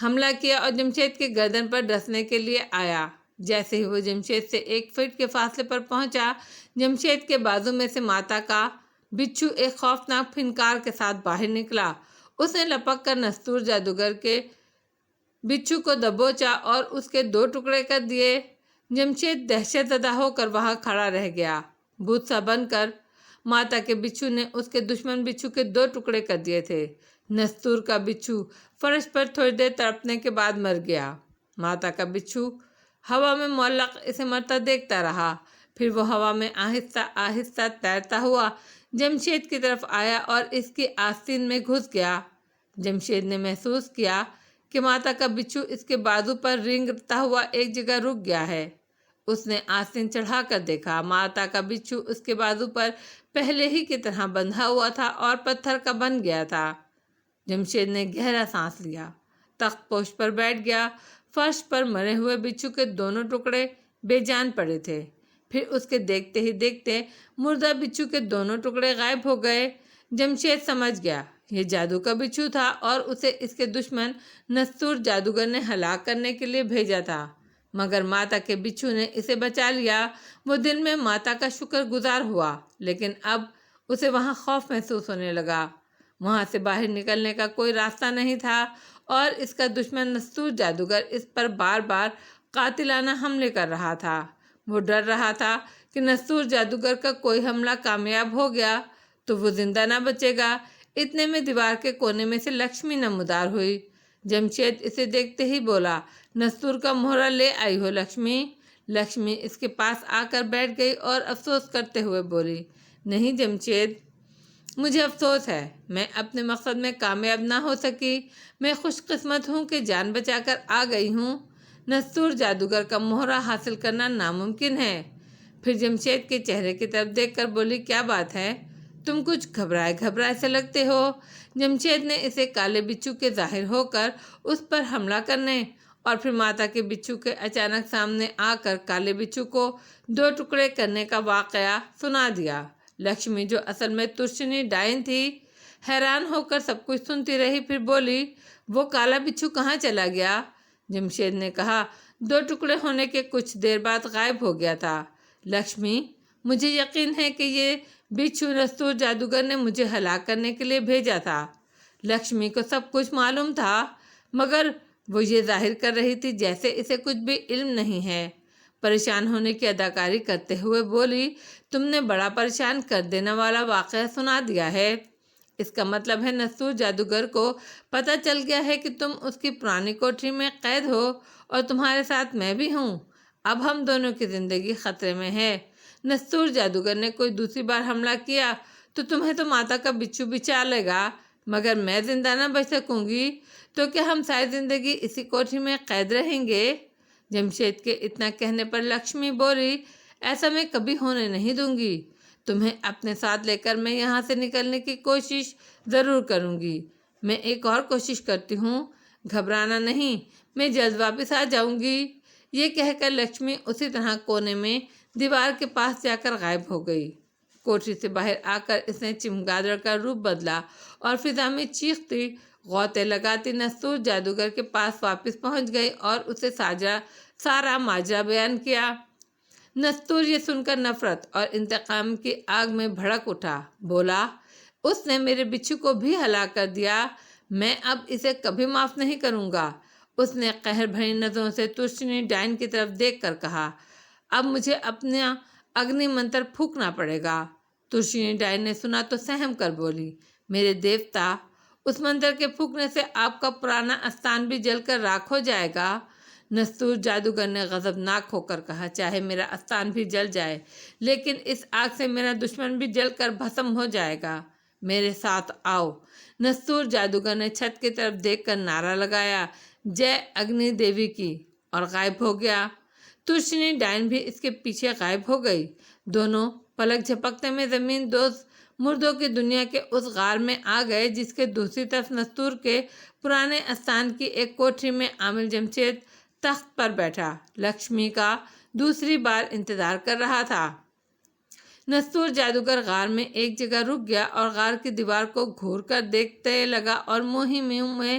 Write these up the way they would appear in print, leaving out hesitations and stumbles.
حملہ کیا اور جمشید کے گردن پر ڈسنے کے لیے آیا۔ جیسے ہی وہ جمشید سے 1 فٹ کے فاصلے پر پہنچا، جمشید کے بازو میں سے ماتا کا بچھو ایک خوفناک پھنکار کے ساتھ باہر نکلا۔ اس نے لپک کر نستور جادوگر کے بچھو کو دبوچا اور اس کے 2 ٹکڑے کر دیے۔ جمشید دہشت زدہ ہو کر وہاں کھڑا رہ گیا۔ بھوت سا بن کر ماتا کے بچھو نے اس کے دشمن بچھو کے 2 ٹکڑے کر دیے تھے۔ نستور کا بچھو فرش پر تھوڑی دیر تڑپنے کے بعد مر گیا۔ ماتا کا بچھو ہوا میں معلق اسے مرتا دیکھتا رہا۔ پھر وہ ہوا میں آہستہ آہستہ تیرتا ہوا جمشید کی طرف آیا اور اس کی آستین میں گھس گیا۔ جمشید نے محسوس کیا کہ ماتا کا بچھو اس کے بازو پر رینگتا ہوا ایک جگہ رک گیا ہے۔ اس نے آستین چڑھا کر دیکھا، ماتا کا بچھو اس کے بازو پر پہلے ہی کی طرح بندھا ہوا تھا اور پتھر کا بن گیا تھا۔ جمشید نے گہرا سانس لیا، تخت پوش پر بیٹھ گیا۔ فرش پر مرے ہوئے بچھو کے دونوں ٹکڑے بے جان پڑے تھے۔ پھر اس کے دیکھتے ہی دیکھتے مردہ بچھو کے دونوں ٹکڑے غائب ہو گئے۔ جمشید سمجھ گیا یہ جادو کا بچھو تھا اور اسے اس کے دشمن نستور جادوگر نے ہلاک کرنے کے لیے بھیجا تھا، مگر ماتا کے بچھو نے اسے بچا لیا۔ وہ دل میں ماتا کا شکر گزار ہوا، لیکن اب اسے وہاں خوف محسوس ہونے لگا۔ وہاں سے باہر نکلنے کا کوئی راستہ نہیں تھا اور اس کا دشمن نستور جادوگر اس پر بار بار قاتلانہ حملے کر رہا تھا۔ وہ ڈر رہا تھا کہ نستور جادوگر کا کوئی حملہ کامیاب ہو گیا تو وہ زندہ نہ بچے گا۔ اتنے میں دیوار کے کونے میں سے لکشمی نمودار ہوئی۔ جمشید اسے دیکھتے ہی بولا، نستور کا مہرہ لے آئی ہو لکشمی؟ لکشمی اس کے پاس آ کر بیٹھ گئی اور افسوس کرتے ہوئے بولی، نہیں جمشید، مجھے افسوس ہے، میں اپنے مقصد میں کامیاب نہ ہو سکی۔ میں خوش قسمت ہوں کہ جان بچا کر آ گئی ہوں۔ نستور جادوگر کا مہرہ حاصل کرنا ناممکن ہے۔ پھر جمشید کے چہرے کی طرف دیکھ کر بولی، کیا بات ہے؟ تم کچھ گھبرائے سے لگتے ہو۔ جمشید نے اسے کالے بچھو کے ظاہر ہو کر اس پر حملہ کرنے اور پھر ماتا کے بچھو کے اچانک سامنے آ کر کالے بچھو کو 2 ٹکڑے کرنے کا واقعہ سنا دیا۔ لکشمی، جو اصل میں ترشنی ڈائن تھی، حیران ہو کر سب کچھ سنتی رہی۔ پھر بولی، وہ کالا بچھو کہاں چلا گیا؟ جمشید نے کہا، 2 ٹکڑے ہونے کے کچھ دیر بعد غائب ہو گیا تھا۔ لکشمی، مجھے یقین ہے کہ یہ بچھو نستور جادوگر نے مجھے ہلاک کرنے کے لیے بھیجا تھا۔ لکشمی کو سب کچھ معلوم تھا، مگر وہ یہ ظاہر کر رہی تھی جیسے اسے کچھ بھی علم نہیں ہے۔ پریشان ہونے کی اداکاری کرتے ہوئے بولی، تم نے بڑا پریشان کر دینے والا واقعہ سنا دیا ہے۔ اس کا مطلب ہے نستور جادوگر کو پتہ چل گیا ہے کہ تم اس کی پرانی کوٹری میں قید ہو اور تمہارے ساتھ میں بھی ہوں۔ اب ہم دونوں کی زندگی خطرے میں ہے۔ نستور جادوگر نے کوئی دوسری بار حملہ کیا تو تمہیں تو ماتا کا بچھو بچا لے گا، مگر میں زندہ نہ بچ سکوں گی، تو کیا ہم ساری زندگی اسی کوٹری میں قید رہیں گے؟ جمشید کے اتنا کہنے پر لکشمی بولی، ایسا میں کبھی ہونے نہیں دوں گی۔ تمہیں اپنے ساتھ لے کر میں یہاں سے نکلنے کی کوشش ضرور کروں گی۔ میں ایک اور کوشش کرتی ہوں، گھبرانا نہیں، میں جلد واپس آ جاؤں گی۔ یہ کہہ کر لکشمی اسی طرح کونے میں دیوار کے پاس جا کر غائب ہو گئی۔ کوٹری سے باہر آ کر اس نے چمگادڑ کا روپ بدلا اور فضا میں چیختی، غوطے لگاتی نستور جادوگر کے پاس واپس پہنچ گئی اور اسے سارا ماجرا بیان کیا۔ نستور یہ سن کر نفرت اور انتقام کی آگ میں بھڑک اٹھا، بولا، اس نے میرے بچھو کو بھی ہلاک کر دیا، میں اب اسے کبھی معاف نہیں کروں گا۔ اس نے قہر بھری نظروں سے ترشنی ڈائن کی طرف دیکھ کر کہا، اب مجھے اپنا اگنی منتر پھونکنا پڑے گا۔ ترشنی ڈائن نے سنا تو سہم کر بولی، میرے دیوتا، اس منتر کے پھونکنے سے آپ کا پرانا استان بھی جل کر راکھ ہو جائے گا۔ نستور جادوگر نے غضبناک ہو کر کہا، چاہے میرا استان بھی جل جائے، لیکن اس آگ سے میرا دشمن بھی جل کر بھسم ہو جائے گا۔ میرے ساتھ آؤ۔ نستور جادوگر نے چھت کی طرف دیکھ کر نعرہ لگایا، جے اگنی دیوی کی، اور غائب ہو گیا۔ ترشنی ڈائن بھی اس کے پیچھے غائب ہو گئی۔ دونوں پلک جھپکتے میں زمین دوز مردوں کی دنیا کے اس غار میں آ گئے جس کے دوسری طرف نستور کے پرانے استان کی ایک کوٹری میں عامل جمشید تخت پر بیٹھا لکشمی کا دوسری بار انتظار کر رہا تھا۔ نستور جادوگر غار میں ایک جگہ رک گیا اور غار کی دیوار کو گھور کر دیکھتے لگا اور منہ ہی منہ میں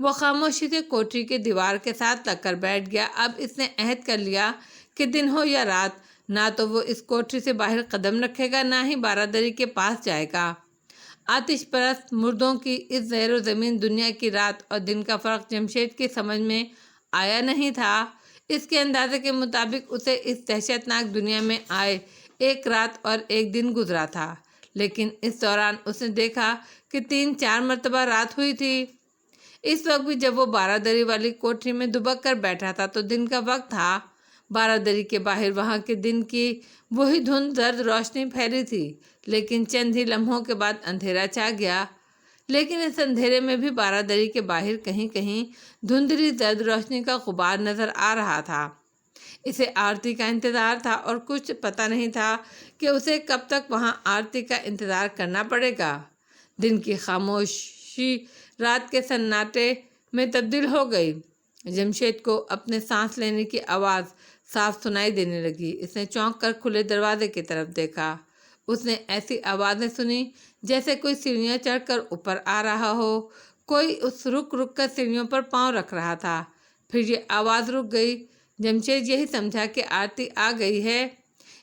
وہ خاموشی سے کوٹری کی دیوار کے ساتھ لگ کر بیٹھ گیا۔ اب اس نے عہد کر لیا کہ دن ہو یا رات نہ تو وہ اس کوٹری سے باہر قدم رکھے گا، نہ ہی بارادری کے پاس جائے گا۔ آتش پرست مردوں کی اس زیر و زمین دنیا کی رات اور دن کا فرق جمشید کی سمجھ میں آیا نہیں تھا۔ اس کے اندازے کے مطابق اسے اس دہشت ناک دنیا میں آئے ایک رات اور ایک دن گزرا تھا، لیکن اس دوران اس نے دیکھا کہ 3-4 مرتبہ رات ہوئی تھی۔ اس وقت بھی جب وہ بارادری والی کوٹری میں دبک کر بیٹھا تھا تو دن کا وقت تھا۔ بارادری کے باہر وہاں کے دن کی وہی دھند زرد روشنی پھیلی تھی، لیکن چند ہی لمحوں کے بعد اندھیرا چھا گیا۔ لیکن اس اندھیرے میں بھی بارادری کے باہر کہیں کہیں دھندلی زرد روشنی کا غبار نظر آ رہا تھا۔ اسے آرتی کا انتظار تھا اور کچھ پتہ نہیں تھا کہ اسے کب تک وہاں آرتی کا انتظار کرنا پڑے گا۔ دن کی خاموشی رات کے سناٹے میں تبدیل ہو گئی۔ جمشید کو اپنے سانس لینے کی آواز صاف سنائی دینے لگی۔ اس نے چونک کر کھلے دروازے کی طرف دیکھا۔ اس نے ایسی آوازیں سنی جیسے کوئی سیڑھیاں چڑھ کر اوپر آ رہا ہو، کوئی اس رک رک کر سیڑھیوں پر پاؤں رکھ رہا تھا۔ پھر یہ آواز رک گئی۔ جمشید یہی سمجھا کہ آرتی آ گئی ہے۔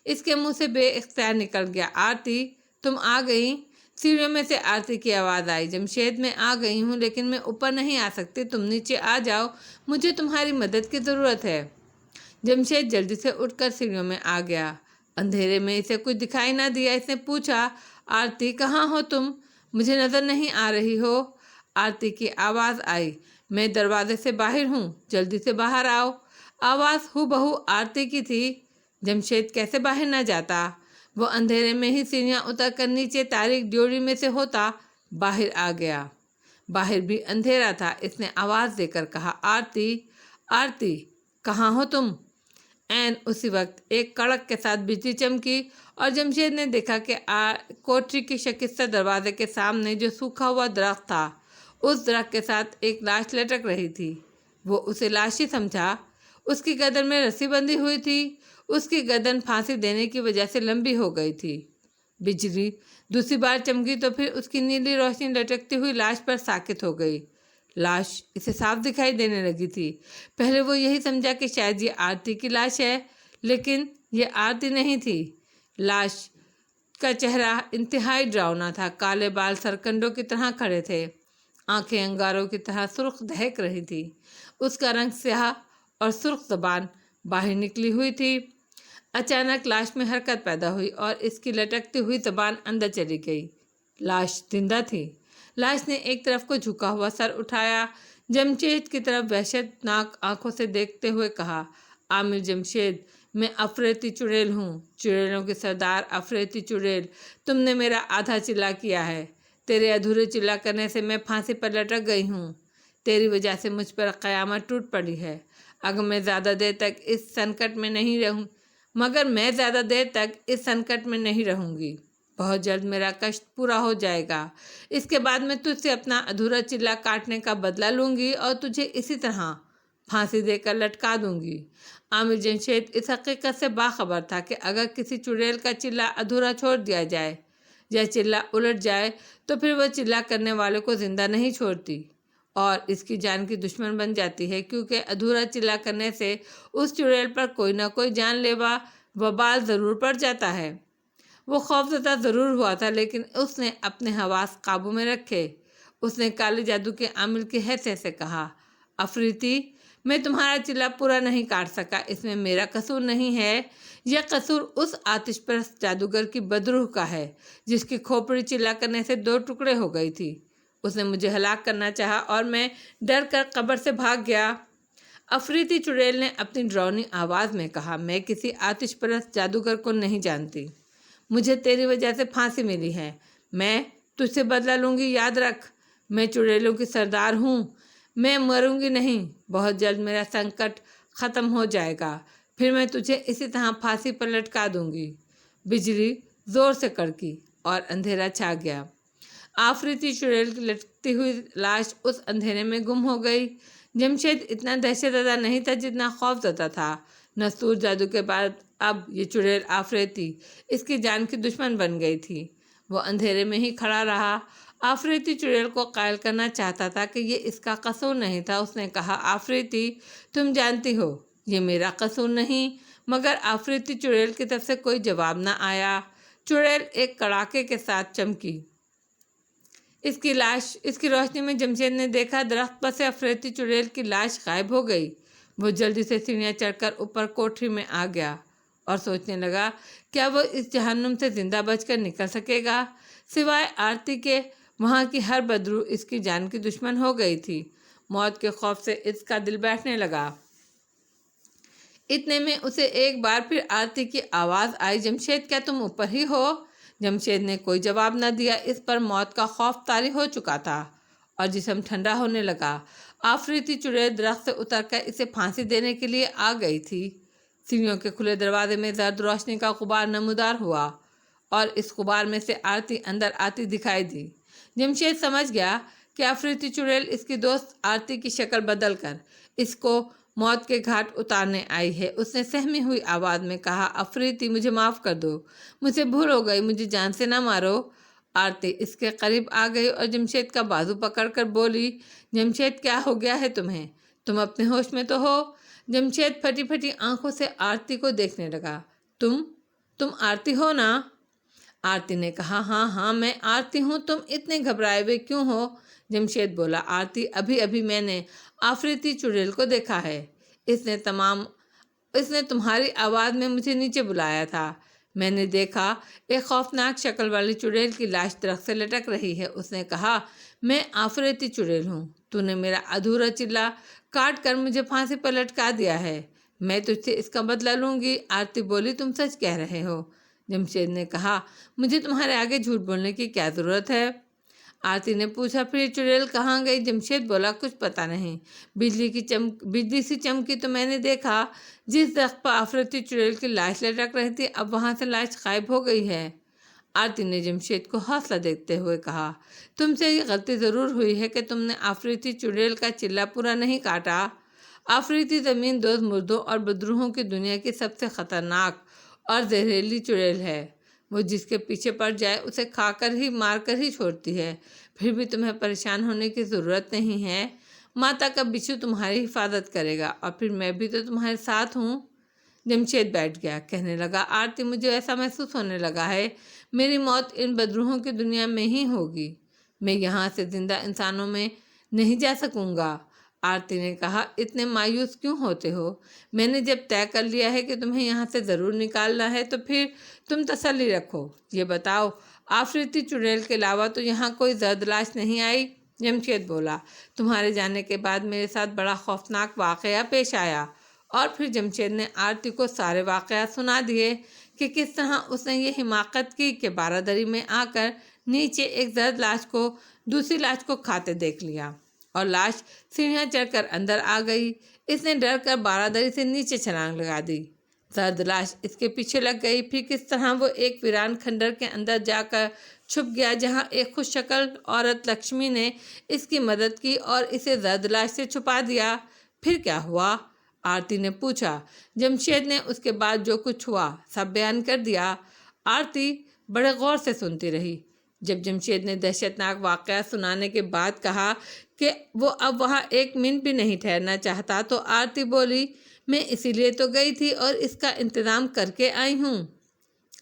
اس کے منہ سے بے اختیار نکل گیا، آرتی تم آ گئی؟ سیڑھیوں میں سے آرتی کی آواز آئی، جمشید میں آ گئی ہوں لیکن میں اوپر نہیں آ سکتی، تم نیچے آ جاؤ، مجھے تمہاری مدد کی ضرورت ہے۔ جمشید جلدی سے اٹھ کر سیڑھیوں میں آ گیا۔ اندھیرے میں اسے کچھ دکھائی نہ دیا۔ اس نے پوچھا، آرتی کہاں ہو تم؟ مجھے نظر نہیں آ رہی ہو۔ آرتی کی آواز آئی، میں دروازے سے باہر ہوں، جلدی سے باہر آؤ۔ آواز ہو بہو آرتی کی تھی۔ جمشید کیسے باہر نہ جاتا؟ وہ اندھیرے میں ہی سیڑھیاں اتر کر نیچے تاریک ڈیوڑی میں سے ہوتا باہر آ گیا۔ باہر بھی اندھیرا تھا۔ اس نے آواز دے کر کہا، آرتی، آرتی کہاں ہو تم؟ عین اسی وقت ایک کڑک کے ساتھ بجلی چمکی اور جمشید نے دیکھا کہ کوٹری کی شکستہ دروازے کے سامنے جو سوکھا ہوا درخت تھا، اس درخت کے ساتھ ایک لاش لٹک رہی تھی۔ وہ اسے لاش ہی سمجھا۔ اس کی گردن میں رسی بندھی ہوئی تھی۔ اس کی گردن پھانسی دینے کی وجہ سے لمبی ہو گئی تھی۔ بجلی دوسری بار چمکی تو پھر اس کی نیلی روشنی لٹکتی ہوئی لاش پر ساکت ہو گئی۔ لاش اسے صاف دکھائی دینے لگی تھی۔ پہلے وہ یہی سمجھا کہ شاید یہ آرتی کی لاش ہے، لیکن یہ آرتی نہیں تھی۔ لاش کا چہرہ انتہائی ڈراؤنا تھا۔ کالے بال سرکنڈوں کی طرح کھڑے تھے، آنکھیں انگاروں کی طرح سرخ دہک رہی تھی۔ اس کا رنگ سیاہ اور سرخ زبان باہر نکلی ہوئی تھی۔ اچانک لاش میں حرکت پیدا ہوئی اور اس کی لٹکتی ہوئی زبان اندر چلی گئی۔ لاش زندہ تھی۔ لاش نے ایک طرف کو جھکا ہوا سر اٹھایا، جمشید کی طرف وحشت ناک آنکھوں سے دیکھتے ہوئے کہا، عامر جمشید، میں افریتی چڑیل ہوں، چڑیلوں کے سردار افریتی چڑیل۔ تم نے میرا آدھا چلا کیا ہے۔ تیرے ادھورے چلا کرنے سے میں پھانسی پر لٹک گئی ہوں۔ تیری وجہ سے مجھ پر قیامت ٹوٹ پڑی ہے۔ اگر میں زیادہ دیر تک اس سنکٹ میں نہیں رہوں گی، بہت جلد میرا کشت پورا ہو جائے گا۔ اس کے بعد میں تجھ سے اپنا ادھورا چلا کاٹنے کا بدلہ لوں گی اور تجھے اسی طرح پھانسی دے کر لٹکا دوں گی۔ عامر جمشید اس حقیقت سے باخبر تھا کہ اگر کسی چڑیل کا چلا ادھورا چھوڑ دیا جائے یا چلا الٹ جائے تو پھر وہ چلا کرنے والے کو زندہ نہیں چھوڑتی اور اس کی جان کی دشمن بن جاتی ہے، کیونکہ ادھورا چلا کرنے سے اس چڑیل پر کوئی نہ کوئی جان لیوا وبال ضرور پڑ جاتا ہے۔ وہ خوفزدہ ضرور ہوا تھا، لیکن اس نے اپنے حواس قابو میں رکھے۔ اس نے کالے جادو کے عامل کی حیثیت سے کہا، افریتی، میں تمہارا چلا پورا نہیں کاٹ سکا، اس میں میرا قصور نہیں ہے۔ یہ قصور اس آتش پرست جادوگر کی بدروح کا ہے جس کی کھوپڑی چلا کرنے سے 2 ٹکڑے ہو گئی تھی۔ اس نے مجھے ہلاک کرنا چاہا اور میں ڈر کر قبر سے بھاگ گیا۔ افریتی چڑیل نے اپنی ڈراؤنی آواز میں کہا، میں کسی آتش پرست جادوگر کو نہیں جانتی۔ مجھے تیری وجہ سے پھانسی ملی ہے۔ میں تجھ سے بدلہ لوں گی، یاد رکھ۔ میں چڑیلوں کی سردار ہوں، میں مروں گی نہیں۔ بہت جلد میرا سنکٹ ختم ہو جائے گا، پھر میں تجھے اسی طرح پھانسی پر لٹکا دوں گی۔ بجلی زور سے کڑکی اور اندھیرا چھا گیا۔ آفریتی چڑیل کی لٹکتی ہوئی لاش اس اندھیرے میں گم ہو گئی۔ جمشید اتنا دہشت زدہ نہیں تھا جتنا خوف زدہ تھا۔ نستور جادو کے بعد اب یہ چڑیل آفریتی اس کی جان کی دشمن بن گئی تھی۔ وہ اندھیرے میں ہی کھڑا رہا آفریتی چڑیل کو قائل کرنا چاہتا تھا کہ یہ اس کا قصور نہیں تھا۔ اس نے کہا، آفریتی تم جانتی ہو یہ میرا قصور نہیں، مگر آفریتی چڑیل کی طرف سے کوئی جواب نہ آیا۔ چڑیل ایک کڑاکے کے ساتھ چمکی۔ اس کی روشنی میں جمشید نے دیکھا درخت پر سے آفریتی چڑیل کی لاش غائب ہو گئی۔ وہ جلدی سے سیڑھیاں چڑھ کر اوپر کوٹری میں آ گیا اور سوچنے لگا، کیا وہ اس جہنم سے زندہ بچ کر نکل سکے گا؟ سوائے آرتی کے وہاں کی ہر بدروح اس کی جان کی دشمن ہو گئی تھی۔ موت کے خوف سے اس کا دل بیٹھنے لگا۔ اتنے میں اسے ایک بار پھر آرتی کی آواز آئی، جمشید کیا تم اوپر ہی ہو؟ جمشید نے کوئی جواب نہ دیا۔ اس پر موت کا خوف طاری ہو چکا تھا اور جسم ٹھنڈا ہونے لگا۔ آفریتی چڑیل درخت سے اتر کر اسے پھانسی دینے کے لیے آ گئی تھی۔ سیڑھیوں کے کھلے دروازے میں زرد روشنی کا غبار نمودار ہوا اور اس غبار میں سے آرتی اندر آتی دکھائی دی۔ جمشید سمجھ گیا کہ آفریتی چڑیل اس کی دوست آرتی کی شکل بدل کر اس کو موت کے گھاٹ اتارنے آئی ہے۔ اس نے سہمی ہوئی آواز میں کہا، آفریتی مجھے معاف کر دو، مجھے بھول ہو گئی، مجھے جان سے نہ مارو۔ آرتی اس کے قریب آ گئی اور جمشید کا بازو پکڑ کر بولی، جمشید کیا ہو گیا ہے تمہیں؟ تم اپنے ہوش میں تو ہو؟ جمشید پھٹی پھٹی آنکھوں سے آرتی کو دیکھنے لگا۔ تم آرتی ہو نا؟ آرتی نے کہا، ہاں میں آرتی ہوں، تم اتنے گھبرائے ہوئے کیوں ہو؟ جمشید بولا، آرتی ابھی میں نے آفریتی چڑیل کو دیکھا ہے۔ اس نے تمہاری آواز میں مجھے نیچے بلایا تھا۔ میں نے دیکھا ایک خوفناک شکل والی چڑیل کی لاش درخت سے لٹک رہی ہے۔ اس نے کہا، میں آفریتی چڑیل ہوں، تو نے میرا ادھورا چلا کاٹ کر مجھے پھانسی پر لٹکا دیا ہے، میں تجھ سے اس کا بدلہ لوں گی۔ آرتی بولی، تم سچ کہہ رہے ہو؟ جمشید نے کہا، مجھے تمہارے آگے جھوٹ بولنے کی کیا ضرورت ہے؟ آرتی نے پوچھا، پھر چڑیل کہاں گئی؟ جمشید بولا، کچھ پتہ نہیں، بجلی سی چمکی تو میں نے دیکھا۔ جس درخت پر آفریتی چڑیل کی لاش لٹک رہی تھی اب وہاں سے لاش غائب ہو گئی ہے۔ آرتی نے جمشید کو حوصلہ دیتے ہوئے کہا، تم سے یہ غلطی ضرور ہوئی ہے کہ تم نے آفریتی چڑیل کا چلا پورا نہیں کاٹا۔ آفریتی زمین دوز مردوں اور بدروحوں کی دنیا کی سب سے خطرناک اور زہریلی چڑیل ہے۔ وہ جس کے پیچھے پڑ جائے اسے کھا کر ہی مار کر ہی چھوڑتی ہے۔ پھر بھی تمہیں پریشان ہونے کی ضرورت نہیں ہے، ماتا کا بچھو تمہاری حفاظت کرے گا اور پھر میں بھی تو تمہارے ساتھ ہوں۔ جمشید بیٹھ گیا، کہنے لگا، آرتی مجھے ایسا محسوس ہونے لگا ہے میری موت ان بدروحوں کی دنیا میں ہی ہوگی، میں یہاں سے زندہ انسانوں میں نہیں جا سکوں گا۔ آرتی نے کہا، اتنے مایوس کیوں ہوتے ہو؟ میں نے جب طے کر لیا ہے کہ تمہیں یہاں سے ضرور نکالنا ہے تو پھر تم تسلی رکھو۔ یہ بتاؤ، آفریتی چڑیل کے علاوہ تو یہاں کوئی زرد لاش نہیں آئی؟ جمشید بولا، تمہارے جانے کے بعد میرے ساتھ بڑا خوفناک واقعہ پیش آیا۔ اور پھر جمشید نے آرتی کو سارے واقعات سنا دیے کہ کس طرح اس نے یہ حماقت کی کہ بارادری میں آ کر نیچے ایک زرد لاش کو دوسری لاش کو کھاتے دیکھ لیا اور لاش سیڑھیاں چڑھ کر اندر آ گئی۔ اس نے ڈر کر بارادری سے نیچے چھلانگ لگا دی، زرد لاش اس کے پیچھے لگ گئی۔ پھر کس طرح وہ ایک ویران کھنڈر کے اندر جا کر چھپ گیا جہاں ایک خوش شکل عورت لکشمی نے اس کی مدد کی اور اسے زرد لاش سے چھپا دیا۔ پھر کیا ہوا؟ آرتی نے پوچھا۔ جمشید نے اس کے بعد جو کچھ ہوا سب بیان کر دیا۔ آرتی بڑے غور سے سنتی رہی۔ جب جمشید نے دہشتناک واقعات سنانے کے بعد کہا کہ وہ اب وہاں ایک منٹ بھی نہیں ٹھہرنا چاہتا تو آرتی بولی، میں اسی لیے تو گئی تھی اور اس کا انتظام کر کے آئی ہوں۔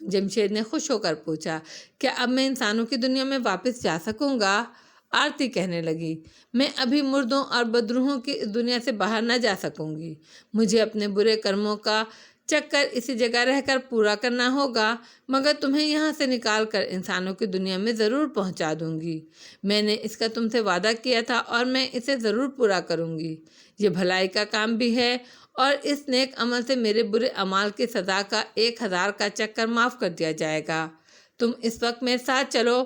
جمشید نے خوش ہو کر پوچھا، کیا اب میں انسانوں کی دنیا میں واپس جا سکوں گا؟ آرتی کہنے لگی، میں ابھی مردوں اور بدروحوں کی اس دنیا سے باہر نہ جا سکوں گی، مجھے اپنے برے کرموں کا چکر اسی جگہ رہ کر پورا کرنا ہوگا، مگر تمہیں یہاں سے نکال کر انسانوں کی دنیا میں ضرور پہنچا دوں گی۔ میں نے اس کا تم سے وعدہ کیا تھا اور میں اسے ضرور پورا کروں گی۔ یہ بھلائی کا کام بھی ہے اور اس نیک عمل سے میرے برے اعمال کی سزا کا 1000 کا چکر معاف کر دیا جائے گا۔ تم اس وقت میرے ساتھ چلو۔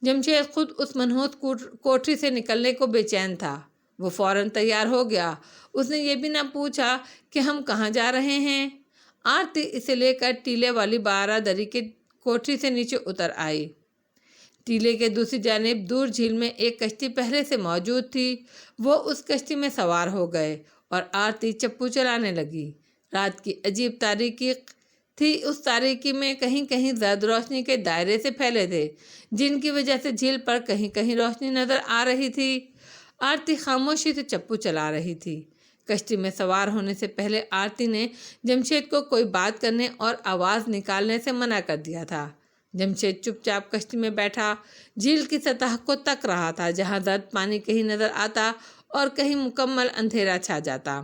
جمشید خود اس منحوس کوٹری سے نکلنے کو بے چین تھا۔ وہ فوراً تیار ہو گیا۔ اس نے یہ بھی نہ پوچھا کہ ہم کہاں جا رہے ہیں۔ آرتی اسے لے کر ٹیلے والی بارادری کی کوٹری سے نیچے اتر آئی۔ ٹیلے کے دوسری جانب دور جھیل میں ایک کشتی پہلے سے موجود تھی۔ وہ اس کشتی میں سوار ہو گئے اور آرتی چپو چلانے لگی۔ رات کی عجیب تاریکی تھی اس تاریکی میں کہیں کہیں زرد روشنی کے دائرے سے پھیلے تھے، جن کی وجہ سے جھیل پر کہیں کہیں روشنی نظر آ رہی تھی۔ آرتی خاموشی سے چپو چلا رہی تھی۔ کشتی میں سوار ہونے سے پہلے آرتی نے جمشید کو کوئی بات کرنے اور آواز نکالنے سے منع کر دیا تھا۔ جمشید چپ چاپ کشتی میں بیٹھا جھیل کی سطح کو تک رہا تھا، جہاں زرد پانی کہیں نظر آتا اور کہیں مکمل اندھیرا چھا جاتا۔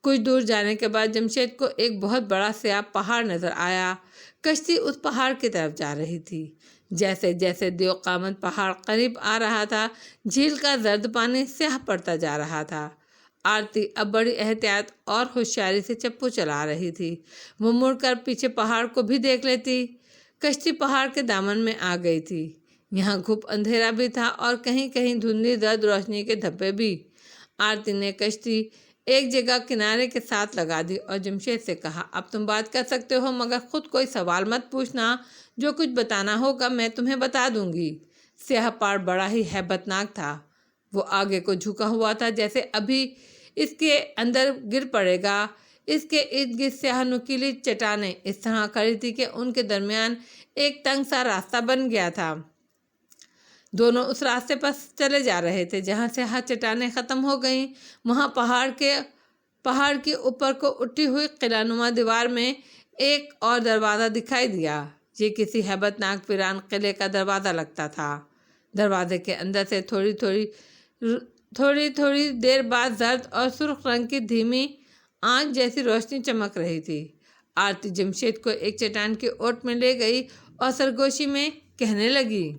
کچھ دور جانے کے بعد جمشید کو ایک بہت بڑا سیاہ پہاڑ نظر آیا۔ کشتی اس پہاڑ کی طرف جا رہی تھی۔ جیسے جیسے دیو قامت پہاڑ قریب آ رہا تھا، جھیل کا زرد پانی سیاہ پڑتا جا رہا تھا۔ آرتی اب بڑی احتیاط اور ہوشیاری سے چپو چلا رہی تھی۔ وہ مڑ کر پیچھے پہاڑ کو بھی دیکھ لیتی۔ کشتی پہاڑ کے دامن میں آ گئی تھی۔ یہاں گھپ اندھیرا بھی تھا اور کہیں کہیں دھندلی زرد روشنی کے دھبے بھی۔ آرتی نے کشتی ایک جگہ کنارے کے ساتھ لگا دی اور جمشید سے کہا، اب تم بات کر سکتے ہو، مگر خود کوئی سوال مت پوچھنا۔ جو کچھ بتانا ہوگا میں تمہیں بتا دوں گی۔ سیاہ پہاڑ بڑا ہی ہیبت ناک تھا۔ وہ آگے کو جھکا ہوا تھا، جیسے ابھی اس کے اندر گر پڑے گا۔ اس کے ارد گرد سیاہ نکیلی چٹانیں اس طرح کھڑی تھی کہ ان کے درمیان ایک تنگ سا راستہ بن گیا تھا۔ دونوں اس راستے پر چلے جا رہے تھے جہاں سیاہ چٹانیں ختم ہو گئیں۔ وہاں پہاڑ کی اوپر کو اٹھی ہوئی قلعہ نما دیوار میں ایک اور دروازہ دکھائی دیا۔ یہ کسی ہیبت ناک ویران قلعے کا دروازہ لگتا تھا۔ دروازے کے اندر سے تھوڑی دیر بعد زرد اور سرخ رنگ کی دھیمی آنچ جیسی روشنی چمک رہی تھی۔ آرتی جمشید کو ایک چٹان کی اوٹ میں لے گئی اور سرگوشی میں کہنے لگی،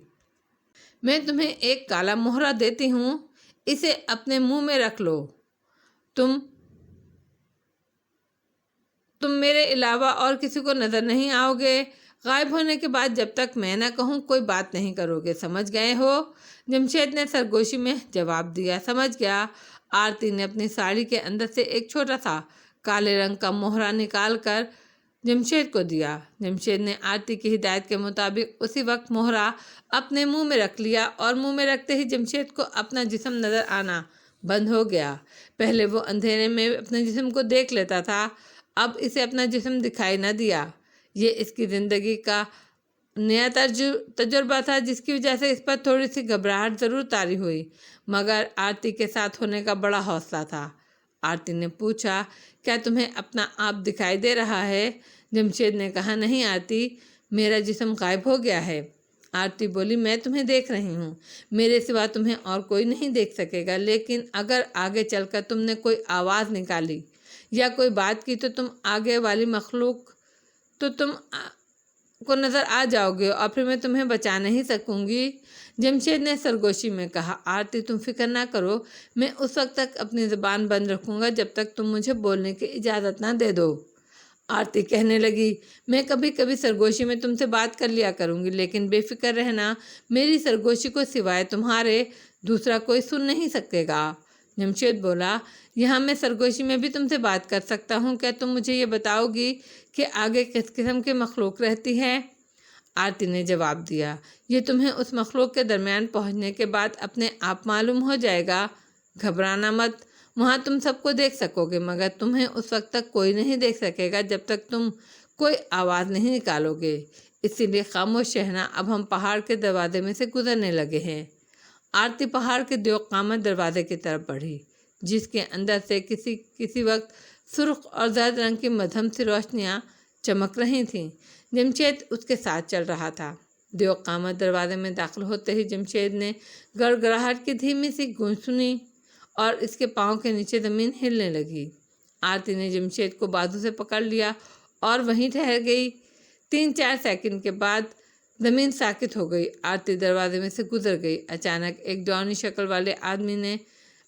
میں تمہیں ایک کالا مہرہ دیتی ہوں، اسے اپنے منہ میں رکھ لو۔ تم میرے علاوہ اور کسی کو نظر نہیں آؤ گے۔ غائب ہونے کے بعد جب تک میں نہ کہوں کوئی بات نہیں کرو گے، سمجھ گئے ہو؟ جمشید نے سرگوشی میں جواب دیا، سمجھ گیا۔ آرتی نے اپنی ساڑی کے اندر سے ایک چھوٹا سا کالے رنگ کا مہرہ نکال کر جمشید کو دیا۔ جمشید نے آرتی کی ہدایت کے مطابق اسی وقت مہرہ اپنے منہ میں رکھ لیا اور منہ میں رکھتے ہی جمشید کو اپنا جسم نظر آنا بند ہو گیا۔ پہلے وہ اندھیرے میں اپنے جسم کو دیکھ لیتا تھا، اب اسے اپنا جسم دکھائی نہ دیا۔ یہ اس کی زندگی کا نیا تجربہ تھا، جس کی وجہ سے اس پر تھوڑی سی گھبراہٹ ضرور طاری ہوئی، مگر آرتی کے ساتھ ہونے کا بڑا حوصلہ تھا۔ آرتی نے پوچھا، کیا تمہیں اپنا آپ دکھائی دے رہا ہے؟ جمشید نے کہا، نہیں آرتی، میرا جسم غائب ہو گیا ہے۔ آرتی بولی، میں تمہیں دیکھ رہی ہوں، میرے سوا تمہیں اور کوئی نہیں دیکھ سکے گا، لیکن اگر آگے چل کر تم نے کوئی آواز نکالی یا کوئی بات کی تو تم آگے والی مخلوق تو تم کو نظر آ جاؤ گے اور پھر میں تمہیں بچا نہیں سکوں گی۔ جمشید نے سرگوشی میں کہا، آرتی تم فکر نہ کرو، میں اس وقت تک اپنی زبان بند رکھوں گا جب تک تم مجھے بولنے کی اجازت نہ دے دو۔ آرتی کہنے لگی، میں کبھی کبھی سرگوشی میں تم سے بات کر لیا کروں گی، لیکن بے فکر رہنا، میری سرگوشی کو سوائے تمہارے دوسرا کوئی سن نہیں سکے گا۔ جمشید بولا، یہاں میں سرگوشی میں بھی تم سے بات کر سکتا ہوں، کیا تم مجھے یہ بتاؤ گی کہ آگے کس قسم کی مخلوق رہتی ہے؟ آرتی نے جواب دیا، یہ تمہیں اس مخلوق کے درمیان پہنچنے کے بعد اپنے آپ معلوم ہو جائے گا، گھبرانا مت۔ وہاں تم سب کو دیکھ سکو گے، مگر تمہیں اس وقت تک کوئی نہیں دیکھ سکے گا جب تک تم کوئی آواز نہیں نکالو گے، اسی لیے خاموش رہنا۔ اب ہم پہاڑ کے دروازے میں سے گزرنے لگے ہیں۔ آرتی پہاڑ کے دیو قامت دروازے کی طرف بڑھی، جس کے اندر سے کسی وقت سرخ اور زرد رنگ کی مدھم سی روشنیاں چمک رہی تھیں۔ جمشید اس کے ساتھ چل رہا تھا۔ دیو قامت دروازے میں داخل ہوتے ہی جمشید نے گڑگڑاہٹ کی دھیمی سی گونج سنی اور اس کے پاؤں کے نیچے زمین ہلنے لگی۔ آرتی نے جمشید کو بازو سے پکڑ لیا اور وہیں ٹھہر گئی۔ 3-4 سیکنڈ کے بعد زمین ساکت ہو گئی۔ آرتی دروازے میں سے گزر گئی۔ اچانک ایک جوانی شکل والے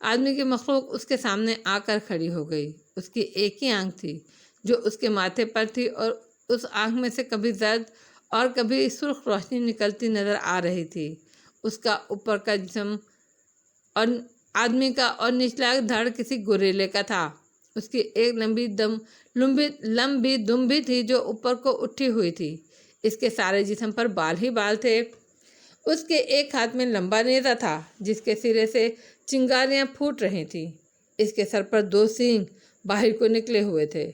آدمی کی مخلوق اس کے سامنے آ کر کھڑی ہو گئی۔ اس کی ایک ہی آنکھ تھی جو اس کے ماتھے پر تھی اور اس آنکھ میں سے کبھی زرد اور کبھی سرخ روشنی نکلتی نظر آ رہی تھی۔ اس کا اوپر کا جسم اور آدمی کا اور نچلا دھڑ کسی گوریلے کا تھا۔ اس کی ایک لمبی دم بھی تھی جو اوپر کو اٹھی ہوئی تھی۔ اس کے سارے جسم پر بال ہی بال تھے۔ اس کے ایک ہاتھ میں لمبا نیزہ تھا جس کے سرے سے چنگاریاں پھوٹ رہی تھیں۔ اس کے سر پر 2 سینگ باہر کو نکلے ہوئے تھے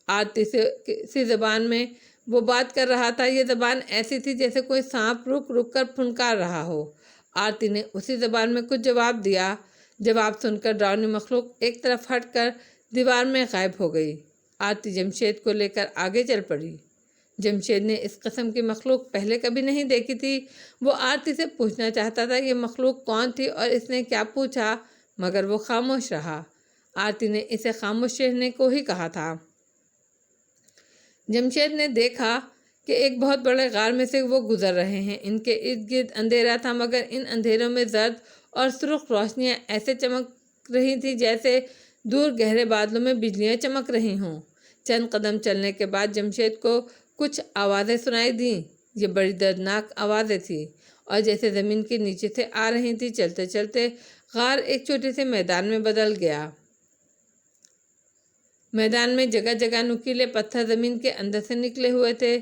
آرتی سے کسی زبان میں وہ بات کر رہا تھا۔ یہ زبان ایسی تھی جیسے کوئی سانپ رک رک کر پھنکار رہا ہو۔ آرتی نے اسی زبان میں کچھ جواب دیا۔ جواب سن کر ڈراؤنی مخلوق ایک طرف ہٹ کر دیوار میں غائب ہو گئی۔ آرتی جمشید کو لے کر آگے چل پڑی۔ جمشید نے اس قسم کی مخلوق پہلے کبھی نہیں دیکھی تھی۔ وہ آرتی سے پوچھنا چاہتا تھا یہ مخلوق کون تھی اور اس نے کیا پوچھا، مگر وہ خاموش رہا۔ آرتی نے اسے خاموش رہنے کو ہی کہا تھا۔ جمشید نے دیکھا کہ ایک بہت بڑے غار میں سے وہ گزر رہے ہیں۔ ان کے ارد گرد اندھیرا تھا، مگر ان اندھیروں میں زرد اور سرخ روشنیاں ایسے چمک رہی تھیں جیسے دور گہرے بادلوں میں بجلیاں چمک رہی ہوں۔ چند قدم چلنے کے بعد جمشید کو کچھ آوازیں سنائی دیں۔ یہ بڑی دردناک آوازیں تھیں اور جیسے زمین کے نیچے سے آ رہی تھیں۔ چلتے چلتے غار ایک چھوٹے سے میدان میں بدل گیا۔ میدان میں جگہ جگہ نکیلے پتھر زمین کے اندر سے نکلے ہوئے تھے۔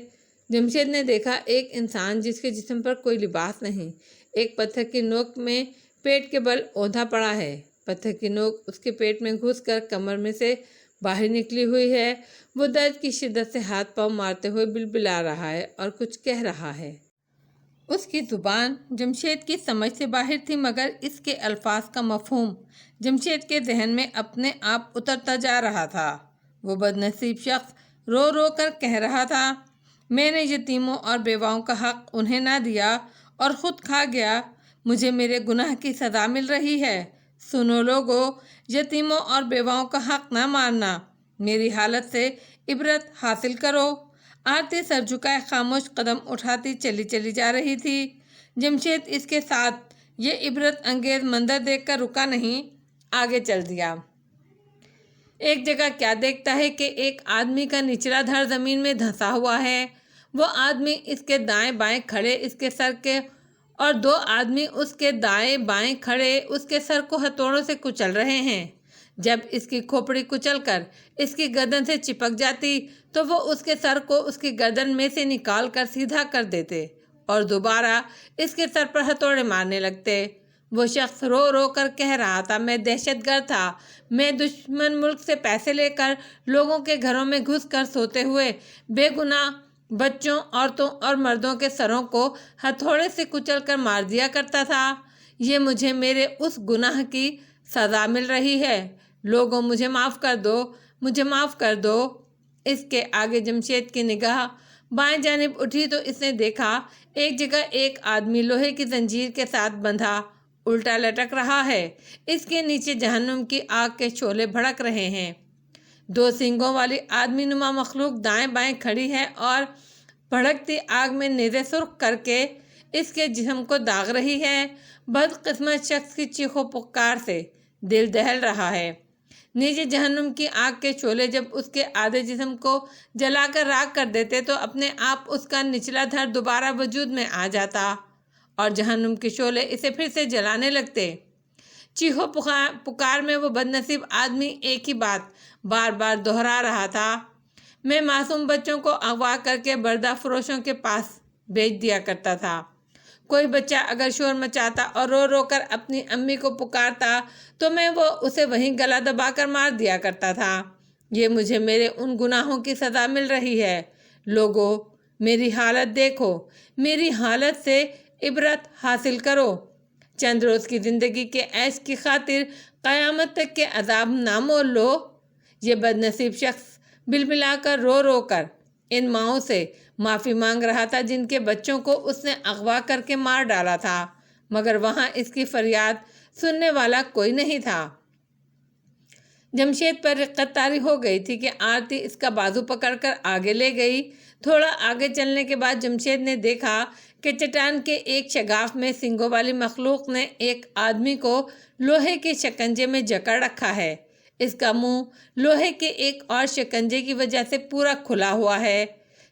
جمشید نے دیکھا ایک انسان جس کے جسم پر کوئی لباس نہیں، ایک پتھر کی نوک میں پیٹ کے بل اوندھا پڑا ہے۔ پتھر کی نوک اس کے پیٹ میں گھس کر کمر میں سے باہر نکلی ہوئی ہے۔ وہ درد کی شدت سے ہاتھ پاؤں مارتے ہوئے بلبلا رہا ہے اور کچھ کہہ رہا ہے۔ اس کی زبان جمشید کی سمجھ سے باہر تھی، مگر اس کے الفاظ کا مفہوم جمشید کے ذہن میں اپنے آپ اترتا جا رہا تھا۔ وہ بد نصیب شخص رو رو کر کہہ رہا تھا، میں نے یتیموں اور بیواؤں کا حق انہیں نہ دیا اور خود کھا گیا۔ مجھے میرے گناہ کی سزا مل رہی ہے۔ سنو لوگو، یتیموں اور بیواؤں کا حق نہ مارنا، میری حالت سے عبرت حاصل کرو۔ آرتی سر جھکائے خاموش قدم اٹھاتی چلی جا رہی تھی۔ جمشید اس کے ساتھ یہ عبرت انگیز منظر دیکھ کر رکا نہیں، آگے چل دیا۔ ایک جگہ کیا دیکھتا ہے کہ ایک آدمی کا نچلا دھڑ زمین میں دھنسا ہوا ہے۔ وہ آدمی اس کے دائیں بائیں کھڑے اس کے سر کے اور دو آدمی اس کے دائیں بائیں کھڑے اس کے سر کو ہتھوڑوں سے کچل رہے ہیں۔ جب اس کی کھوپڑی کچل کر اس کی گردن سے چپک جاتی تو وہ اس کے سر کو اس کی گردن میں سے نکال کر سیدھا کر دیتے اور دوبارہ اس کے سر پر ہتھوڑے مارنے لگتے۔ وہ شخص رو رو کر کہہ رہا تھا، میں دہشت گرد تھا۔ میں دشمن ملک سے پیسے لے کر لوگوں کے گھروں میں گھس کر سوتے ہوئے بے گناہ بچوں، عورتوں اور مردوں کے سروں کو ہتھوڑے سے کچل کر مار دیا کرتا تھا۔ یہ مجھے میرے اس گناہ کی سزا مل رہی ہے۔ لوگوں مجھے معاف کر دو، مجھے معاف کر دو۔ اس کے آگے جمشید کی نگاہ بائیں جانب اٹھی تو اس نے دیکھا ایک جگہ ایک آدمی لوہے کی زنجیر کے ساتھ بندھا الٹا لٹک رہا ہے۔ اس کے نیچے جہنم کی آگ کے شعلے بھڑک رہے ہیں۔ دو سینگوں والی آدمی نما مخلوق دائیں بائیں کھڑی ہے اور بھڑکتی آگ میں نیزے سرخ کر کے اس کے جسم کو داغ رہی ہے۔ بدقسمت شخص کی چیخو پکار سے دل دہل رہا ہے۔ نیچے جہنم کی آگ کے شعلے جب اس کے آدھے جسم کو جلا کر راکھ کر دیتے تو اپنے آپ اس کا نچلا دھڑ دوبارہ وجود میں آ جاتا اور جہنم کے شعلے اسے پھر سے جلانے لگتے۔ چیخو پکار میں وہ بد نصیب آدمی ایک ہی بات بار بار دہرا رہا تھا، میں معصوم بچوں کو اغوا کر کے بردہ فروشوں کے پاس بیچ دیا کرتا تھا۔ کوئی بچہ اگر شور مچاتا اور رو رو کر اپنی امی کو پکارتا تو میں وہ اسے وہیں گلا دبا کر مار دیا کرتا تھا۔ یہ مجھے میرے ان گناہوں کی سزا مل رہی ہے۔ لوگو، میری حالت دیکھو، میری حالت سے عبرت حاصل کرو۔ چند روز کی زندگی کے عیش کی خاطر قیامت تک کے عذاب نہ مول لو۔ یہ بد نصیب شخص بلبلا کر رو رو کر ان ماؤں سے معافی مانگ رہا تھا جن کے بچوں کو اس نے اغوا کر کے مار ڈالا تھا، مگر وہاں اس کی فریاد سننے والا کوئی نہیں تھا۔ جمشید پر رقت طاری ہو گئی تھی کہ آرتی اس کا بازو پکڑ کر آگے لے گئی۔ تھوڑا آگے چلنے کے بعد جمشید نے دیکھا کہ چٹان کے ایک شگاف میں سینگوں والی مخلوق نے ایک آدمی کو لوہے کے شکنجے میں جکڑ رکھا ہے۔ اس کا منہ لوہے کے ایک اور شکنجے کی وجہ سے پورا کھلا ہوا ہے۔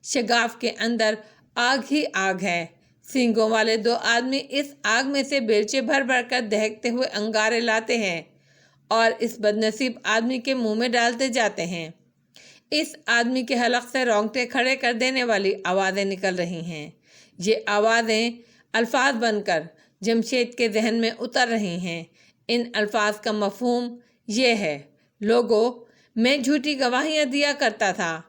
شگاف کے اندر آگ ہی آگ ہے۔ سینگوں والے دو آدمی اس آگ میں سے بیلچے بھر بھر کر دہکتے ہوئے انگارے لاتے ہیں اور اس بد نصیب آدمی کے منہ میں ڈالتے جاتے ہیں۔ اس آدمی کے حلق سے رونگٹے کھڑے کر دینے والی آوازیں نکل رہی ہیں۔ یہ آوازیں الفاظ بن کر جمشید کے ذہن میں اتر رہی ہیں۔ ان الفاظ کا مفہوم یہ ہے، لوگو، میں جھوٹی گواہیاں دیا کرتا تھا۔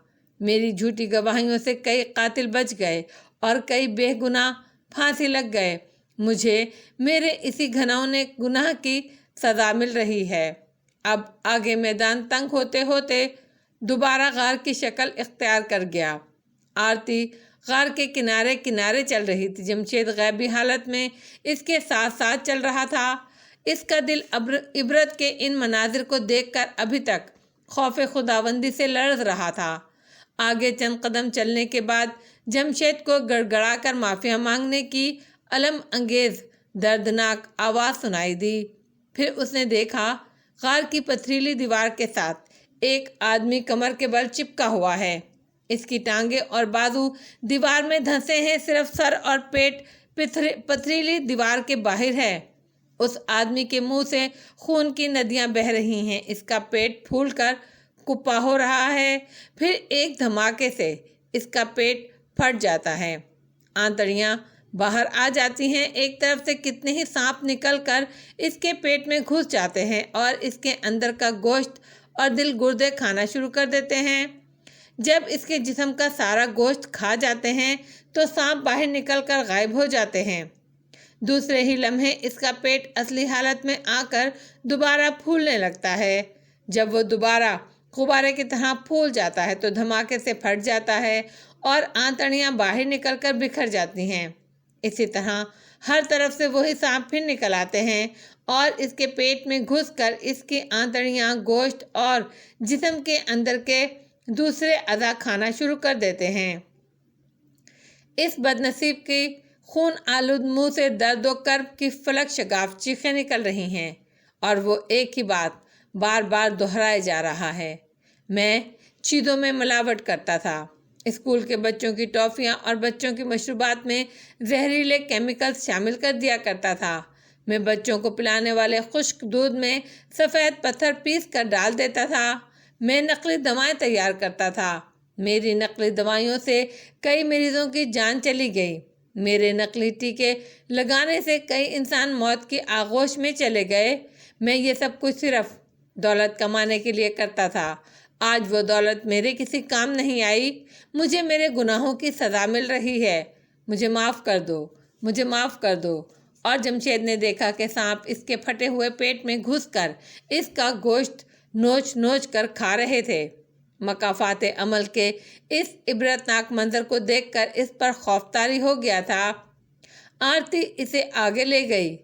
میری جھوٹی گواہیوں سے کئی قاتل بچ گئے اور کئی بے گناہ پھانسی لگ گئے۔ مجھے میرے اسی گھناؤنے گناہ کی سزا مل رہی ہے۔ اب آگے میدان تنگ ہوتے ہوتے دوبارہ غار کی شکل اختیار کر گیا۔ آرتی غار کے کنارے کنارے چل رہی تھی۔ جمشید غیبی حالت میں اس کے ساتھ ساتھ چل رہا تھا۔ اس کا دل عبرت کے ان مناظر کو دیکھ کر ابھی تک خوف خداوندی سے لرز رہا تھا۔ آگے چند قدم چلنے کے بعد جمشید کو گڑ گڑا کر معافی مانگنے کی الم انگیز دردناک آواز سنائی دی۔ پھر اس نے دیکھا غار کی پتھریلی دیوار کے ساتھ ایک آدمی کمر کے بل چپکا ہوا ہے۔ اس کی ٹانگیں اور بازو دیوار میں دھنسے ہیں، صرف سر اور پیٹ پتھریلی دیوار کے باہر ہے۔ اس آدمی کے منہ سے خون کی ندیاں بہہ رہی ہیں۔ اس کا پیٹ پھول کر کپا ہو رہا ہے۔ پھر ایک دھماکے سے اس کا پیٹ پھٹ جاتا ہے، آنتڑیاں باہر آ جاتی ہیں۔ ایک طرف سے کتنے ہی سانپ نکل کر اس کے پیٹ میں گھس جاتے ہیں اور اس کے اندر کا گوشت اور دل گردے کھانا شروع کر دیتے ہیں۔ جب اس کے جسم کا سارا گوشت کھا جاتے ہیں تو سانپ باہر نکل کر غائب ہو جاتے ہیں۔ دوسرے ہی لمحے اس کا پیٹ اصلی حالت میں آ کر دوبارہ پھولنے لگتا ہے۔ جب وہ دوبارہ غبارے کی طرح پھول جاتا ہے تو دھماکے سے پھٹ جاتا ہے اور آنتڑیاں باہر نکل کر بکھر جاتی ہیں۔ اسی طرح ہر طرف سے وہی سانپ پھر نکل آتے ہیں اور اس کے پیٹ میں گھس کر اس کی آنتڑیاں، گوشت اور جسم کے اندر کے دوسرے اعضاء کھانا شروع کر دیتے ہیں۔ اس بدنصیب کی خون آلود منہ سے درد و کرب کی فلک شگاف چیخیں نکل رہی ہیں اور وہ ایک ہی بات بار بار دہرائے جا رہا ہے۔ میں چیزوں میں ملاوٹ کرتا تھا۔ اسکول کے بچوں کی ٹافیاں اور بچوں کی مشروبات میں زہریلے کیمیکلز شامل کر دیا کرتا تھا۔ میں بچوں کو پلانے والے خشک دودھ میں سفید پتھر پیس کر ڈال دیتا تھا۔ میں نقلی دوائیں تیار کرتا تھا۔ میری نقلی دوائیوں سے کئی مریضوں کی جان چلی گئی۔ میرے نقلی ٹیکے لگانے سے کئی انسان موت کی آغوش میں چلے گئے۔ میں یہ سب کچھ صرف دولت کمانے کے لیے کرتا تھا۔ آج وہ دولت میرے کسی کام نہیں آئی۔ مجھے میرے گناہوں کی سزا مل رہی ہے۔ مجھے معاف کر دو، مجھے معاف کر دو۔ اور جمشید نے دیکھا کہ سانپ اس کے پھٹے ہوئے پیٹ میں گھس کر اس کا گوشت نوچ نوچ کر کھا رہے تھے۔ مکافات عمل کے اس عبرتناک منظر کو دیکھ کر اس پر خوف طاری ہو گیا تھا۔ آرتی اسے آگے لے گئی۔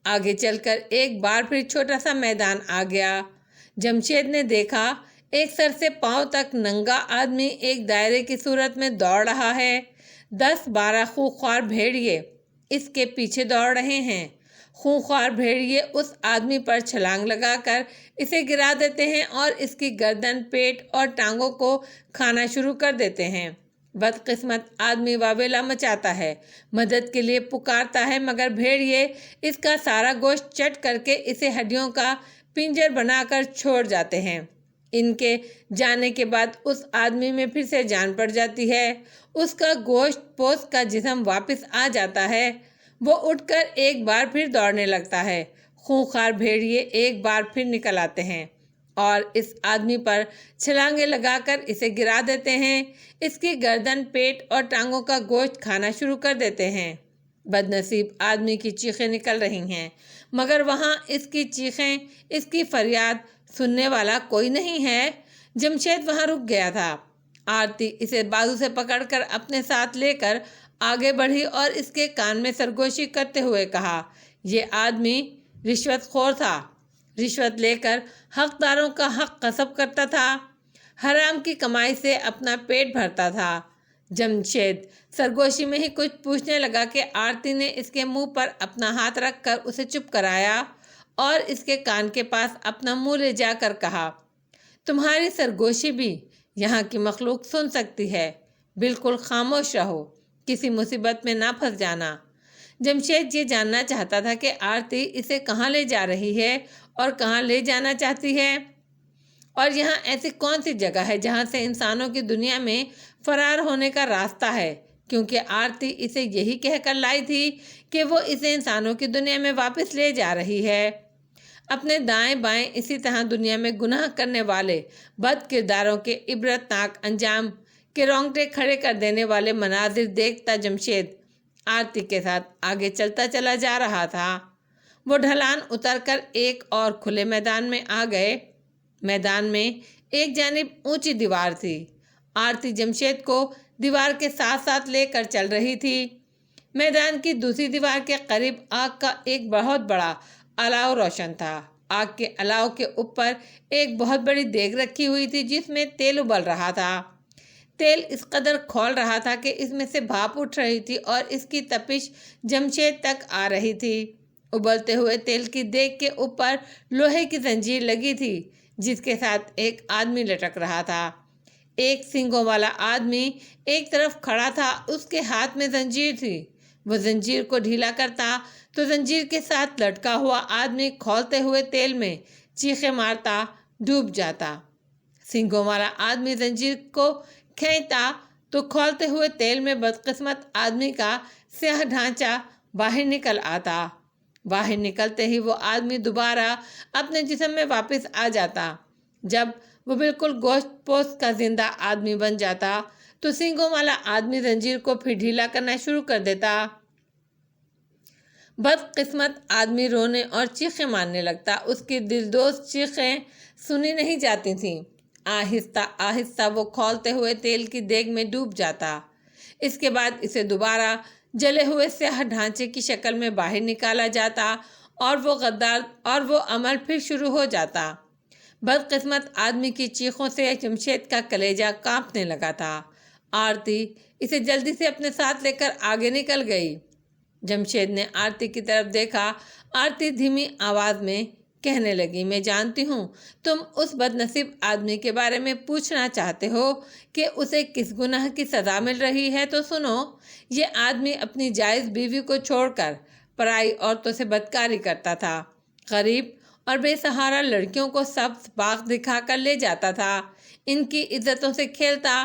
آگے چل کر ایک بار پھر چھوٹا سا میدان آ گیا۔ جمشید نے دیکھا ایک سر سے پاؤں تک ننگا آدمی ایک دائرے کی صورت میں دوڑ رہا ہے۔ 10-12 خونخوار بھیڑیے اس کے پیچھے دوڑ رہے ہیں۔ خونخوار بھیڑیے اس آدمی پر چھلانگ لگا کر اسے گرا دیتے ہیں اور اس کی گردن، پیٹ اور ٹانگوں کو کھانا شروع کر دیتے ہیں۔ بدقسمت آدمی واویلا مچاتا ہے، مدد کے لیے پکارتا ہے، مگر بھیڑیے اس کا سارا گوشت چٹ کر کے اسے ہڈیوں کا پنجر بنا کر چھوڑ جاتے ہیں۔ ان کے جانے کے بعد اس آدمی میں پھر سے جان پڑ جاتی ہے۔ اس کا گوشت پوست کا جسم واپس آ جاتا ہے۔ وہ اٹھ کر ایک بار پھر دوڑنے لگتا ہے۔ خونخوار بھیڑیے ایک بار پھر نکل آتے ہیں اور اس آدمی پر چھلانگیں لگا کر اسے گرا دیتے ہیں۔ اس کی گردن، پیٹ اور ٹانگوں کا گوشت کھانا شروع کر دیتے ہیں۔ بدنصیب آدمی کی چیخیں نکل رہی ہیں، مگر وہاں اس کی چیخیں، اس کی فریاد سننے والا کوئی نہیں ہے۔ جمشید وہاں رک گیا تھا۔ آرتی اسے بازو سے پکڑ کر اپنے ساتھ لے کر آگے بڑھی اور اس کے کان میں سرگوشی کرتے ہوئے کہا، یہ آدمی رشوت خور تھا، رشوت لے کر حقداروں کا حق غصب کرتا تھا، حرام کی کمائی سے اپنا پیٹ بھرتا تھا۔ جمشید سرگوشی میں ہی کچھ پوچھنے لگا کہ آرتی نے اس کے منہ پر اپنا ہاتھ رکھ کر اسے چپ کرایا اور اس کے کان کے پاس اپنا منہ لے جا کر کہا، تمہاری سرگوشی بھی یہاں کی مخلوق سن سکتی ہے، بالکل خاموش رہو، کسی مصیبت میں نہ پھنس جانا۔ جمشید یہ جاننا چاہتا تھا کہ آرتی اسے کہاں لے جا رہی ہے اور کہاں لے جانا چاہتی ہے، اور یہاں ایسی کون سی جگہ ہے جہاں سے انسانوں کی دنیا میں فرار ہونے کا راستہ ہے، کیونکہ آرتی اسے یہی کہہ کر لائی تھی کہ وہ اسے انسانوں کی دنیا میں واپس لے جا رہی ہے۔ اپنے دائیں بائیں اسی طرح دنیا میں گناہ کرنے والے بد کرداروں کے عبرتناک انجام کے رونگٹے کھڑے کر دینے والے مناظر دیکھتا جمشید آرتی کے ساتھ آگے چلتا چلا جا رہا تھا۔ وہ ڈھلان اتر کر ایک اور کھلے میدان میں آ گئے۔ میدان میں ایک جانب اونچی دیوار تھی۔ آرتی جمشید کو دیوار کے ساتھ ساتھ لے کر چل رہی تھی۔ میدان کی دوسری دیوار کے قریب آگ کا ایک بہت بڑا الاؤ روشن تھا۔ آگ کے الاؤ کے اوپر ایک بہت بڑی دیگ رکھی ہوئی تھی جس میں تیل ابل رہا تھا۔ تیل اس قدر کھول رہا تھا کہ اس میں سے بھاپ اٹھ رہی تھی اور اس کی تپش جمشید تک آ رہی تھی۔ ابلتے ہوئے تیل کی دیگ کے اوپر لوہے کی زنجیر لگی تھی جس کے ساتھ ایک آدمی لٹک رہا تھا۔ ایک سینگوں والا آدمی ایک طرف کھڑا تھا، اس کے ہاتھ میں زنجیر تھی۔ وہ زنجیر کو ڈھیلا کرتا تو زنجیر کے ساتھ لٹکا ہوا آدمی کھولتے ہوئے تیل میں چیخیں مارتا ڈوب جاتا۔ سینگوں والا آدمی زنجیر کو کھینچتا تو کھولتے ہوئے تیل میں بدقسمت آدمی کا سیاہ ڈھانچہ باہر نکل آتا۔ باہر نکلتے ہی وہ آدمی دوبارہ اپنے جسم میں واپس آ جاتا۔ جب وہ بالکل گوشت پوست کا زندہ آدمی بن جاتا تو سینگوں والا آدمی زنجیر کو پھر ڈھیلا کرنا شروع کر دیتا۔ بدقسمت آدمی رونے اور چیخیں مارنے لگتا۔ اس کی دلدوز چیخیں سنی نہیں جاتی تھیں۔ آہستہ آہستہ وہ کھولتے ہوئے تیل کی دیگ میں ڈوب جاتا۔ اس کے بعد اسے دوبارہ جلے ہوئے سیاہ ڈھانچے کی شکل میں باہر نکالا جاتا اور وہ عمل پھر شروع ہو جاتا۔ بدقسمت آدمی کی چیخوں سے جمشید کا کلیجہ کانپنے لگا تھا۔ آرتی اسے جلدی سے اپنے ساتھ لے کر آگے نکل گئی۔ جمشید نے آرتی کی طرف دیکھا۔ آرتی دھیمی آواز میں کہنے لگی، میں جانتی ہوں تم اس بد نصیب آدمی کے بارے میں پوچھنا چاہتے ہو کہ اسے کس گناہ کی سزا مل رہی ہے، تو سنو۔ یہ آدمی اپنی جائز بیوی کو چھوڑ کر پرائی عورتوں سے بدکاری کرتا تھا۔ غریب اور بے سہارا لڑکیوں کو سبز باغ دکھا کر لے جاتا تھا، ان کی عزتوں سے کھیلتا۔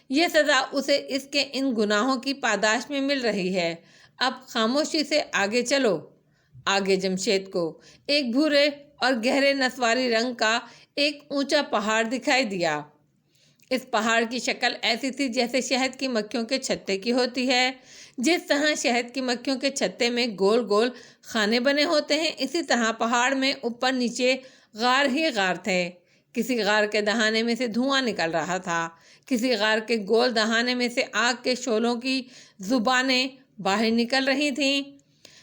یہ سزا اسے اس کے ان گناہوں کی پاداش میں مل رہی ہے۔ اب خاموشی سے آگے چلو۔ آگے جمشید کو ایک بھورے اور گہرے نسواری رنگ کا ایک اونچا پہاڑ دکھائی دیا۔ اس پہاڑ کی شکل ایسی تھی جیسے شہد کی مکھیوں کے چھتے کی ہوتی ہے۔ جس طرح شہد کی مکھیوں کے چھتے میں گول گول خانے بنے ہوتے ہیں، اسی طرح پہاڑ میں اوپر نیچے غار ہی غار تھے۔ کسی غار کے دہانے میں سے دھواں نکل رہا تھا، کسی غار کے گول دہانے میں سے آگ کے شعلوں کی زبانیں باہر نکل رہی تھیں۔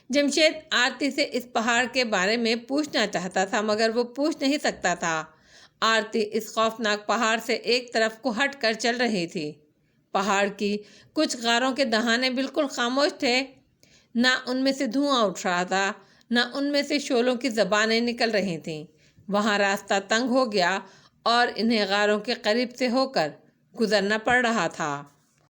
جمشید آرتی سے اس پہاڑ کے بارے میں پوچھنا چاہتا تھا مگر وہ پوچھ نہیں سکتا تھا۔ آرتی اس خوفناک پہاڑ سے ایک طرف کو ہٹ کر چل رہی تھی۔ پہاڑ کی کچھ غاروں کے دہانے بالکل خاموش تھے، نہ ان میں سے دھواں اٹھ رہا تھا، نہ ان میں سے شعلوں کی زبانیں نکل رہی تھیں۔ وہاں راستہ تنگ ہو گیا اور انہیں غاروں کے قریب سے ہو کر گزرنا پڑ رہا تھا۔